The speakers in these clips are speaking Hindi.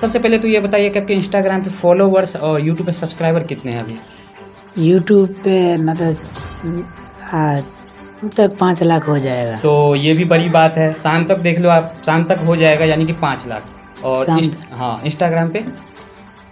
सबसे पहले तो ये बताइए कि आपके इंस्टाग्राम पे फॉलोवर्स और यूट्यूब पे सब्सक्राइबर कितने हैं अभी? यूट्यूब पे मतलब तक 5 लाख हो जाएगा। तो ये भी बड़ी बात है। शाम तक देख लो आप, शाम तक हो जाएगा यानी कि 5 लाख। और शाम हाँ, इंस्टाग्राम पे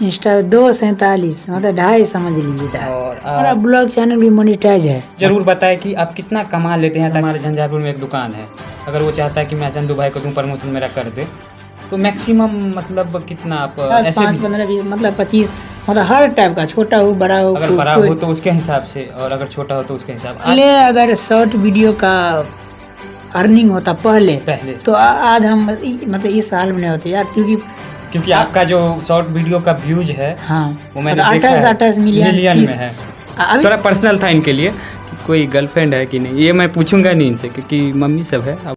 इंस्टा 247 मतलब 2.5 समझ लीजिए था। और मेरा ब्लॉग चैनल भी मोनेटाइज है। जरूर बताएं कि आप कितना कमा लेते हैं। हमारे झंझारपुर में एक दुकान है, अगर वो चाहता है कि मैं चंदू भाई को दूं प्रमोशन मेरा कर दे, तो मैक्सिमम मतलब कितना आप ऐसे 5, 15, 20 मतलब 25 मतलब हर टाइप का, छोटा हो बड़ा हो। अगर बड़ा हो तो उसके हिसाब से और अगर छोटा हो तो उसके हिसाब से। पहले अगर शॉर्ट वीडियो का अर्निंग होता पहले तो आज हम मतलब इस साल में नहीं होते यार, क्योंकि आपका जो शॉर्ट वीडियो का व्यूज है, हाँ वो मैंने देखा है 28 मिलियन में है। थोड़ा पर्सनल था इनके लिए कि कोई गर्लफ्रेंड है कि नहीं, ये मैं पूछूंगा नहीं इनसे क्योंकि मम्मी सब है।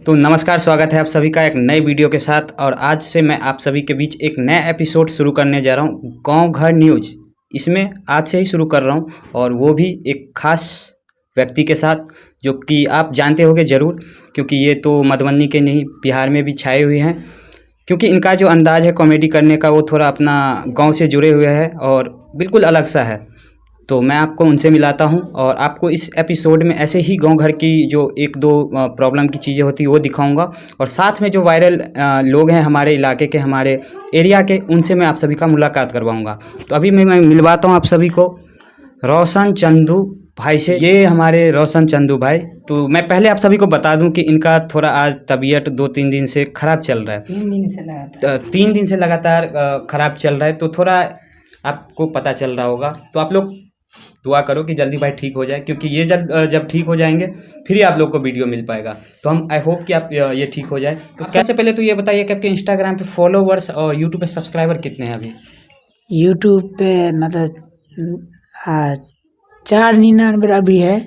तो नमस्कार, स्वागत है आप सभी का एक नए वीडियो के साथ। और आज से मैं आप सभी के बीच एक नया एपिसोड शुरू करने जा रहा हूँ, गांव घर न्यूज़। इसमें आज से ही शुरू कर रहा हूँ और वो भी एक खास व्यक्ति के साथ, जो कि आप जानते होंगे ज़रूर, क्योंकि ये तो मधुबनी के नहीं बिहार में भी छाए हुए हैं। क्योंकि इनका जो अंदाज़ है कॉमेडी करने का, वो थोड़ा अपना गाँव से जुड़े हुए है और बिल्कुल अलग सा है। तो मैं आपको उनसे मिलाता हूं और आपको इस एपिसोड में ऐसे ही गांव घर की जो एक दो प्रॉब्लम की चीज़ें होती हैं वो दिखाऊंगा, और साथ में जो वायरल लोग हैं हमारे इलाके के, हमारे एरिया के, उनसे मैं आप सभी का मुलाकात करवाऊंगा। तो अभी मैं मिलवाता हूं आप सभी को रोशन चंदू भाई से। ये हमारे रोशन चंदू भाई। तो मैं पहले आप सभी को बता दूं कि इनका थोड़ा आज तबीयत 2-3 दिन से ख़राब चल रहा है। 3 दिन से लगातार ख़राब चल रहा है, तो थोड़ा आपको पता चल रहा होगा। तो आप लोग दुआ करो कि जल्दी भाई ठीक हो जाए, क्योंकि ये जब ठीक हो जाएंगे फिर ही आप लोग को वीडियो मिल पाएगा। तो हम आई होप कि आप ये ठीक हो जाए। तो सबसे पहले तो ये बताइए कि आपके इंस्टाग्राम पे फॉलोवर्स और यूट्यूब पे सब्सक्राइबर कितने हैं अभी? यूट्यूब पे मतलब 499 अभी है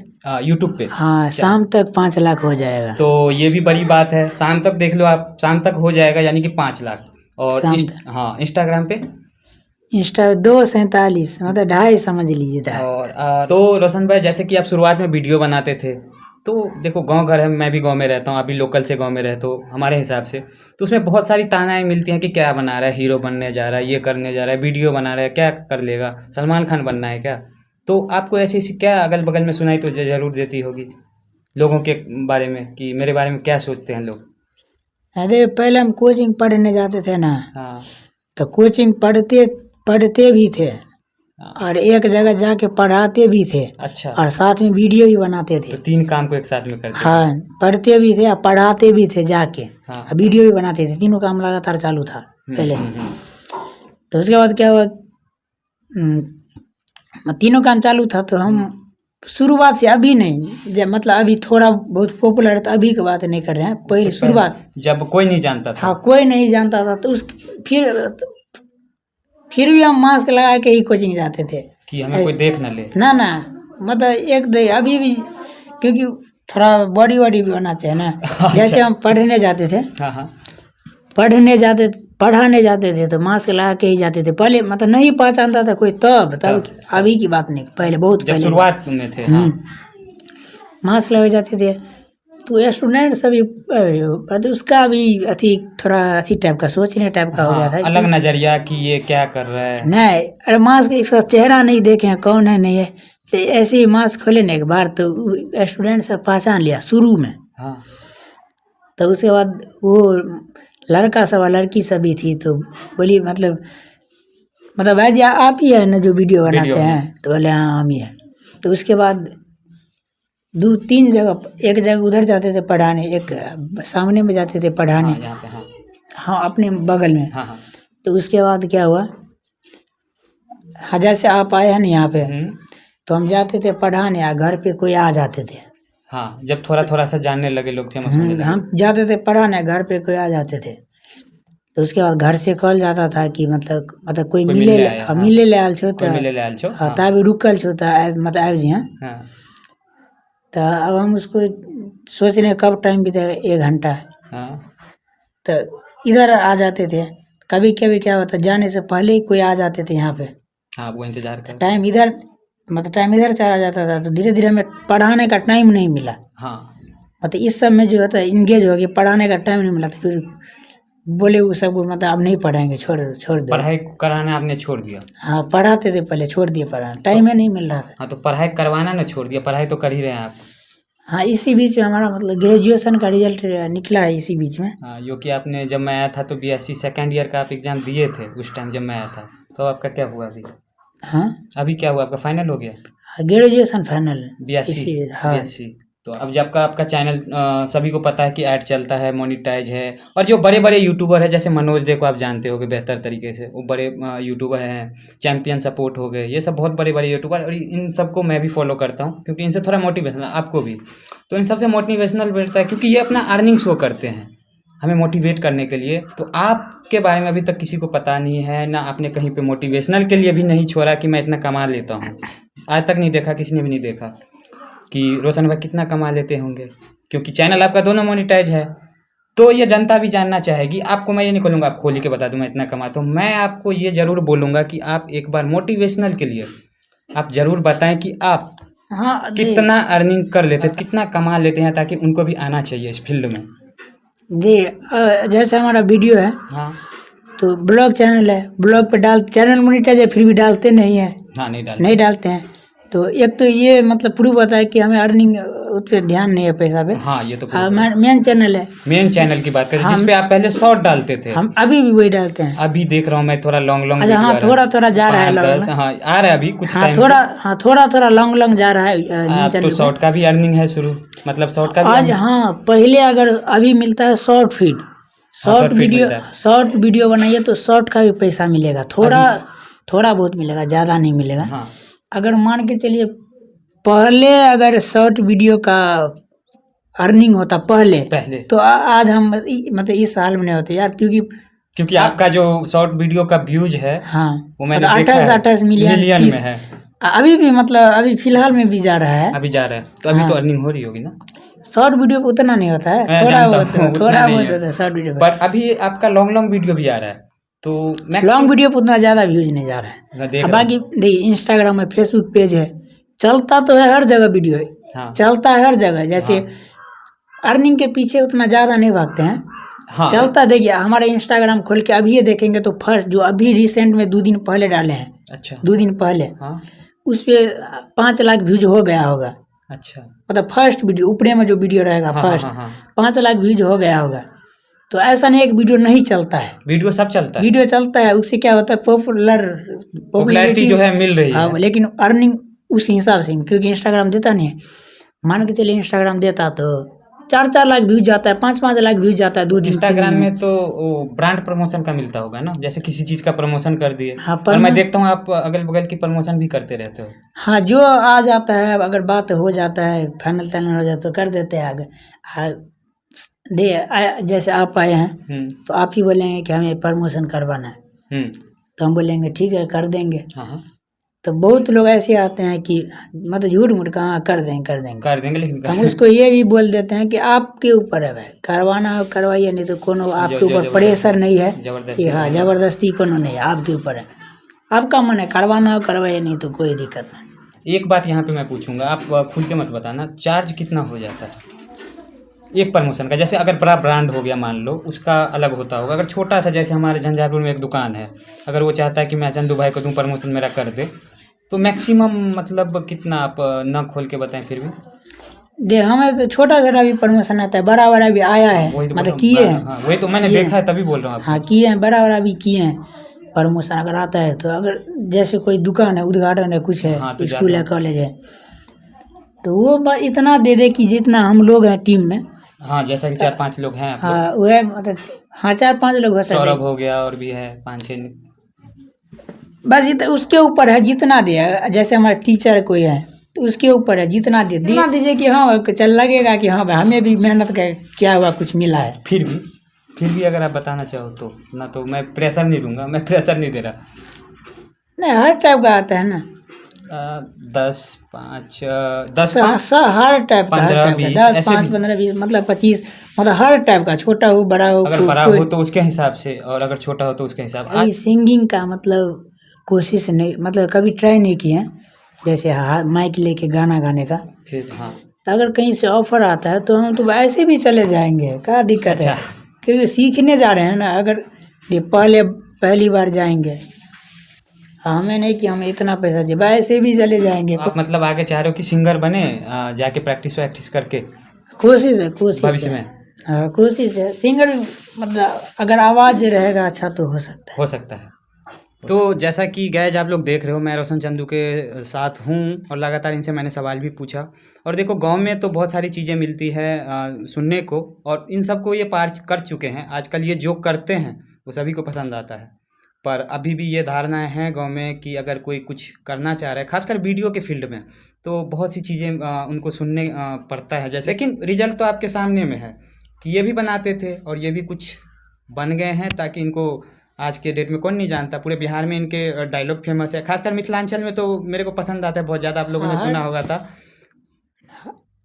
यूट्यूब पे। हाँ, शाम तक 5 लाख हो जाएगा। तो ये भी बड़ी बात है। शाम तक देख लो आप, शाम तक हो जाएगा यानी कि 5 लाख। और हाँ, इंस्टाग्राम पे इंस्टा 247 मतलब 2.5 समझ लीजिए था। और तो रोशन भाई, जैसे कि आप शुरुआत में वीडियो बनाते थे, तो देखो गांव घर है, मैं भी गांव में रहता हूँ, अभी लोकल से गांव में रहता हूँ हमारे हिसाब से। तो उसमें बहुत सारी तानाएं मिलती हैं कि क्या बना रहा है, हीरो बनने जा रहा है, ये करने जा रहा है, वीडियो बना रहा है, क्या कर लेगा, सलमान खान बनना है क्या? तो आपको ऐसी क्या अगल बगल में सुनाई तो ज़रूर देती होगी लोगों के बारे में, कि मेरे बारे में क्या सोचते हैं लोग। अरे पहले हम कोचिंग पढ़ने जाते थे ना, हाँ, तो कोचिंग पढ़ते भी थे और एक जगह जाके पढ़ाते भी थे। अच्छा। और साथ में वीडियो भी बनाते थे। तो 3 काम को एक साथ में करते हाँ, पढ़ते भी थे और पढ़ाते भी थे जाके। हाँ। वीडियो भी बनाते थे, तीनों काम लगातार चालू था पहले। तो उसके बाद क्या हुआ, तीनों काम चालू था। तो हम शुरुआत से अभी नहीं, जब मतलब अभी थोड़ा बहुत पॉपुलर है, तो अभी की बात नहीं कर रहे हैं, पहले शुरुआत जब कोई नहीं जानता था। हाँ, कोई नहीं जानता था। तो फिर भी हम मास्क लगा के ही कोचिंग जाते थे कि हमें कोई देख न ले। ना मतलब अभी भी, क्योंकि थोड़ा बॉडी भी होना चाहिए ना। जैसे हम पढ़ने जाते थे, हाँ। पढ़ाने जाते थे तो मास्क लगा के ही जाते थे। पहले मतलब नहीं पहचानता था कोई, तब अभी की बात नहीं, पहले बहुत जब पहले शुरुआत में थे। हाँ। मास्क लगा जाते थे। तो स्टूडेंट सभी उसका भी थोड़ा टाइप का सोचने टाइप का हो गया था, अलग नजरिया कि ये क्या कर रहा है। नहीं, अरे मास्क, इसका चेहरा नहीं देखे हैं कौन है नहीं है, तो ऐसे ही मास्क खोले ना एक बार, तो स्टूडेंट सब पहचान लिया शुरू में। हाँ। तो उसके बाद वो लड़का सब और लड़की सभी थी, तो बोली मतलब भाई जी आप ही है ना जो वीडियो बनाते हैं? तो बोले हाँ हम ही है। तो उसके बाद 2-3 जगह, एक जगह उधर जाते थे पढ़ाने, एक सामने में जाते थे पढ़ाने। हाँ, अपने बगल में। तो उसके बाद क्या हुआ, जैसे आप आए हैं ना यहाँ पे, तो हम जाते थे पढ़ाने, या घर पे कोई आ जाते थे। हाँ, जब थोड़ा सा जानने लगे लोग, फेमस होने लगे, हम जाते थे पढ़ाने, घर पे कोई आ जाते थे। तो उसके बाद घर से कॉल जाता था कि मतलब कोई मिले ले आल छो, तब रुकल छो, मतलब आबि जी। तो अब हम उसको सोचने कब टाइम बीतेगा, 1 घंटा। तो इधर आ जाते थे। कभी कभी क्या होता, जाने से पहले ही कोई आ जाते थे यहाँ पे। हाँ, वो इंतजार कर, टाइम इधर चला जाता था। तो धीरे धीरे हमें पढ़ाने का टाइम नहीं मिला। हाँ, मतलब इस सब में जो होता है इंगेज हो गया, पढ़ाने का टाइम नहीं मिला, तो फिर बोले वो सब मतलब अब नहीं पढ़ाएंगे, छोड़ दो। पढ़ाई कराना आपने छोड़ दिया? हाँ, पढ़ाते थे पहले, छोड़ दिए पढ़ाना, टाइम ही नहीं मिल रहा था। हाँ, तो पढ़ाई करवाना ना छोड़ दिया, पढ़ाई तो कर ही रहे हैं आप। हाँ, इसी बीच में हमारा मतलब ग्रेजुएशन का रिजल्ट निकला है इसी बीच में। हाँ, जो कि आपने जब मैं आया था तो BSc सेकेंड ईयर का आप एग्ज़ाम दिए थे उस टाइम जब मैं आया था, तो आपका क्या हुआ अभी? हाँ, अभी क्या हुआ आपका, फाइनल हो गया? Graduation final BSc। हाँ। BSc तो अब जब का आपका चैनल सभी को पता है कि ऐड चलता है, मोनिटाइज है, और जो बड़े बड़े यूट्यूबर हैं जैसे मनोज दे को आप जानते होगे बेहतर तरीके से, वो बड़े यूट्यूबर हैं, चैम्पियन सपोर्ट हो गए, ये सब बहुत बड़े बड़े यूट्यूबर, और इन सबको मैं भी फॉलो करता हूँ क्योंकि इनसे थोड़ा मोटिवेशनल, आपको भी तो इन सबसे मोटिवेशनल मिलता है क्योंकि ये अपना अर्निंग शो करते हैं हमें मोटिवेट करने के लिए। तो आपके बारे में अभी तक किसी को पता नहीं है ना, आपने कहीं पे मोटिवेशनल के लिए भी नहीं छोड़ा कि मैं इतना कमा लेता हूँ, आज तक नहीं देखा, किसी ने भी नहीं देखा कि रोशन भाई कितना कमा लेते होंगे, क्योंकि चैनल आपका दोनों मोनिटाइज है। तो ये जनता भी जानना चाहेगी। आपको मैं ये नहीं बोलूँगा आप खोल के बता दूँ मैं इतना कमाता हूँ, मैं आपको ये ज़रूर बोलूँगा कि आप एक बार मोटिवेशनल के लिए आप ज़रूर बताएं कि आप हाँ, कितना अर्निंग कर लेते हैं, कितना कमा लेते हैं, ताकि उनको भी आना चाहिए इस फील्ड में। जैसे हमारा वीडियो है, हाँ, तो ब्लॉग चैनल है, ब्लॉग पे चैनल मोनिटाइज है, फिर भी डालते नहीं है। हाँ, नहीं डालते हैं। तो एक तो ये मतलब प्रूफ होता है कि हमें अर्निंग उस पर ध्यान नहीं है, पैसा पे। हाँ, ये तो मेन चैनल है, मेन चैनल की बात करें जिसपे आप पहले शॉर्ट डालते थे, हम अभी भी वही डालते हैं। अभी देख रहा हूँ मैं थोड़ा लॉन्ग अच्छा, हाँ, थोड़ा जा रहा है, हाँ आ रहा है अभी कुछ टाइम थोड़ा लॉन्ग जा रहा है। तो शॉर्ट का भी अर्निंग है शुरू, मतलब शॉर्ट का भी आज हाँ, पहले अगर अभी मिलता है शॉर्ट फीड, शॉर्ट वीडियो बनाइए तो शॉर्ट का भी पैसा मिलेगा, थोड़ा बहुत मिलेगा, ज़्यादा नहीं मिलेगा। हाँ। अगर मान के चलिए पहले अगर शॉर्ट वीडियो का अर्निंग होता पहले तो आज हम मतलब इस साल में नहीं होते यार, क्योंकि आपका जो शॉर्ट वीडियो का व्यूज है, हाँ, वो मैंने 28 मिलियन में है अभी भी, मतलब अभी फिलहाल में भी जा रहा है, तो अभी तो अर्निंग हो रही होगी ना। शॉर्ट वीडियो पे उतना नहीं होता है, थोड़ा बहुत होता है शॉर्ट वीडियो पर अभी आपका लॉन्ग वीडियो भी आ रहा है, तो लॉन्ग वीडियो पे उतना ज़्यादा व्यूज नहीं जा रहा है। बाकी देखिए इंस्टाग्राम में, फेसबुक पेज है, चलता तो है हर जगह वीडियो है। हाँ। चलता है हर जगह, जैसे अर्निंग के पीछे उतना ज़्यादा नहीं भागते हैं। हाँ। चलता देखिए हमारे इंस्टाग्राम खोल के अभी ये देखेंगे तो फर्स्ट जो अभी रिसेंट में 2 दिन पहले डाले हैं, अच्छा 2 दिन पहले, हाँ, उस पर 5 लाख व्यूज हो गया होगा। अच्छा, मतलब फर्स्ट वीडियो ऊपरे में जो वीडियो रहेगा, हाँ, फर्स्ट, हाँ, हाँ, 5 लाख व्यूज हो गया होगा। तो ऐसा नहीं एक वीडियो नहीं चलता है, वीडियो सब चलता है, वीडियो चलता है, उससे क्या होता है पॉपुलैरिटी जो है मिल रही है, लेकिन अर्निंग उस हिसाब से, क्योंकि इंस्टाग्राम देता नहीं है। मान के चलिए इंस्टाग्राम देता तो 4 लाख व्यूज जाता है, 5 लाख व्यूज जाता है 2 दिन। इंस्टाग्राम में तो ब्रांड प्रमोशन का मिलता होगा ना, जैसे किसी चीज का प्रमोशन कर दिए। हाँ, पर मैं देखता हूँ आप अगल बगल की प्रमोशन भी करते रहते हो। हाँ, जो आ जाता है, अगर बात हो जाता है, फाइनल हो जाता तो कर देते हैं आगे। जैसे आप आए हैं तो आप ही बोलेंगे कि हमें प्रमोशन करवाना है, तो हम बोलेंगे ठीक है कर देंगे। हाँ। तो बहुत लोग ऐसे आते हैं कि मतलब झूठ मूठ कहाँ कर देंगे, लेकिन हम उसको ये भी बोल देते हैं कि आपके ऊपर है भाई, करवाना हो करवाइए, नहीं तो कोनो आपके ऊपर प्रेशर नहीं है कि हाँ जबरदस्ती कोनो नहीं है, आपके ऊपर है, आपका मन है करवाना हो करवाइए, नहीं तो कोई दिक्कत नहीं। एक बात यहाँ पे मैं पूछूंगा, आप खुल के मत बताना, चार्ज कितना हो जाता है एक प्रमोशन का? जैसे अगर बड़ा ब्रांड हो गया मान लो, उसका अलग होता होगा, अगर छोटा सा जैसे हमारे झंझारपुर में एक दुकान है, अगर वो चाहता है कि मैं चंदू भाई को दूं प्रमोशन मेरा कर दे, तो मैक्सिमम मतलब कितना, आप न खोल के बताएं फिर भी। हमें तो छोटा भी प्रमोशन आता है, बड़ा भी आया है, तो मतलब किए हैं। हाँ, वही तो मैंने देखा है तभी बोल रहा हूँ। हाँ, किए हैं, बड़ा भी किए हैं प्रमोशन। अगर आता है तो अगर जैसे कोई दुकान है, उद्घाटन है, कुछ है, तो स्कूल है, कॉलेज है, तो वो इतना दे दे कि जितना हम लोग हैं टीम में। हाँ, जैसा कि 4-5 लोग हैं। हाँ, वह मतलब हाँ 4-5 लोग हो सकते हैं, सौरभ हो गया और भी है 5-6, बस उसके ऊपर है जितना दे। जैसे हमारे टीचर कोई है तो उसके ऊपर है, जितना दीजिए कि हाँ चल लगेगा कि हाँ भाई हमें भी मेहनत का क्या हुआ, कुछ मिला है। फिर भी अगर आप बताना चाहो तो ना, तो मैं प्रेशर नहीं दूंगा, मैं प्रेशर नहीं दे रहा। नहीं, हर टाइप का आता है ना, 10, 5, 10, हर टाइप का, 10, 5, 15, 20, मतलब 25, मतलब हर टाइप का, छोटा हो बड़ा हो। अगर बड़ा हो तो उसके हिसाब से, और अगर छोटा हो तो उसके हिसाब से। सिंगिंग का मतलब कोशिश नहीं, मतलब कभी ट्राई नहीं किए हैं, जैसे माइक लेके गाना गाने का। फिर हाँ, तो अगर कहीं से ऑफर आता है तो हम तो ऐसे भी चले जाएंगे, क्या दिक्कत है, क्योंकि सीखने जा रहे हैं ना। अगर ये पहली बार जाएंगे, हमें नहीं कि हमें इतना पैसा चाहिए, ऐसे भी चले जाएंगे। आप मतलब आगे चाह रहे हो कि सिंगर बने, जाके प्रैक्टिस वैक्टिस करके? कोशिश है, कोशिश भविष्य में। हाँ, कोशिश है। सिंगर मतलब अगर आवाज़ रहेगा अच्छा तो हो सकता है। तो जैसा कि गैज आप लोग देख रहे हो, मैं रोशन चंदू के साथ हूँ और लगातार इनसे मैंने सवाल भी पूछा। और देखो, गांव में तो बहुत सारी चीज़ें मिलती है सुनने को, और इन सब को ये पार कर चुके हैं। आजकल ये जो करते हैं वो सभी को पसंद आता है, पर अभी भी ये धारणाएं हैं गांव में कि अगर कोई कुछ करना चाह रहा है, खासकर वीडियो के फील्ड में, तो बहुत सी चीज़ें उनको सुनने पड़ता है। जैसे, लेकिन रिजल्ट तो आपके सामने में है कि ये भी बनाते थे और ये भी कुछ बन गए हैं, ताकि इनको आज के डेट में कौन नहीं जानता, पूरे बिहार में इनके डायलॉग फेमस है। खासकर मिथिलांचल में तो मेरे को पसंद आता है बहुत ज़्यादा, आप लोगों ने सुना होगा था।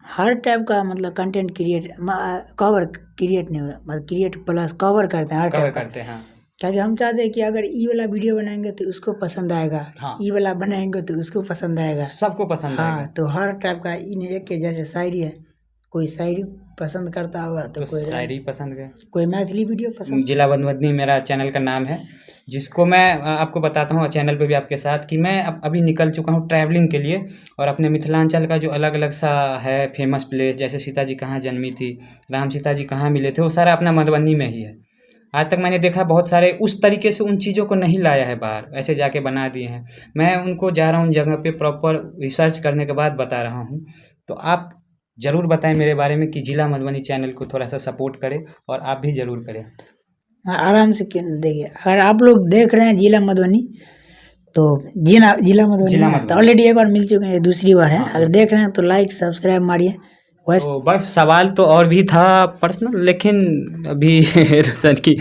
हर टाइप का मतलब कंटेंट कवर क्रिएट नहीं होता, मतलब क्रिएट प्लस कवर करते हैं, हर टाइप करते हैं। क्योंकि हम चाहते हैं कि अगर ई वाला वीडियो बनाएंगे तो उसको पसंद आएगा, ई वाला बनाएंगे तो उसको पसंद आएगा, सबको पसंद आएगा। तो हर टाइप का इन एक के जैसे शायरी है, कोई शायरी पसंद करता होगा तो कोई शायरी पसंद है, कोई मैथिली वीडियो पसंद। जिला मधुबनी मेरा चैनल का नाम है, जिसको मैं आपको बताता हूँ चैनल पे भी आपके साथ, कि मैं अभी निकल चुका हूँ ट्रैवलिंग के लिए। और अपने मिथिलांचल का जो अलग अलग सा है फेमस प्लेस, जैसे सीता जी कहाँ जन्मी थी, राम सीता जी कहाँ मिले थे, वो सारा अपना मधुबनी में ही है। आज तक मैंने देखा बहुत सारे उस तरीके से उन चीज़ों को नहीं लाया है बाहर, ऐसे जाके बना दिए हैं। मैं उनको जा रहा हूँ जगह पे प्रॉपर रिसर्च करने के बाद बता रहा हूँ। तो आप ज़रूर बताएं मेरे बारे में कि जिला मधुबनी चैनल को थोड़ा सा सपोर्ट करें, और आप भी ज़रूर करें। आराम से देखिए, अगर आप लोग देख रहे हैं जिला मधुबनी, तो जिला मधुबनी तो ऑलरेडी एक बार मिल चुके हैं, दूसरी बार है। अगर देख रहे हैं तो लाइक सब्सक्राइब मारिए। तो बस सवाल तो और भी था पर्सनल, लेकिन अभी रोशन की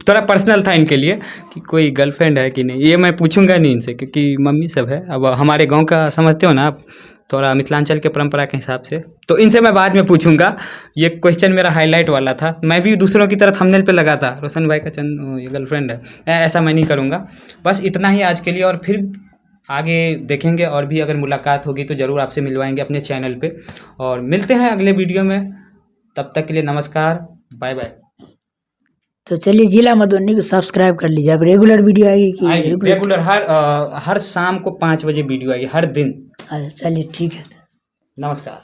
थोड़ा पर्सनल था इनके लिए कि कोई गर्लफ्रेंड है कि नहीं, ये मैं पूछूंगा नहीं इनसे, क्योंकि मम्मी सब है। अब हमारे गांव का समझते हो ना आप, थोड़ा मिथिलांचल के परंपरा के हिसाब से, तो इनसे मैं बाद में पूछूंगा। ये क्वेश्चन मेरा हाईलाइट वाला था, मैं भी दूसरों की तरह थंबनेल पे लगा था रोशन भाई का ये गर्लफ्रेंड है, ऐसा मैं नहीं करूँगा। बस इतना ही आज के लिए, और फिर आगे देखेंगे, और भी अगर मुलाकात होगी तो ज़रूर आपसे मिलवाएंगे अपने चैनल पे। और मिलते हैं अगले वीडियो में, तब तक के लिए नमस्कार, बाय बाय। तो चलिए, जिला मधुबनी को सब्सक्राइब कर लीजिए। अब रेगुलर वीडियो आएगी कि रेगुलर हर शाम को 5 बजे वीडियो आएगी, हर दिन। अच्छा चलिए, ठीक है, नमस्कार।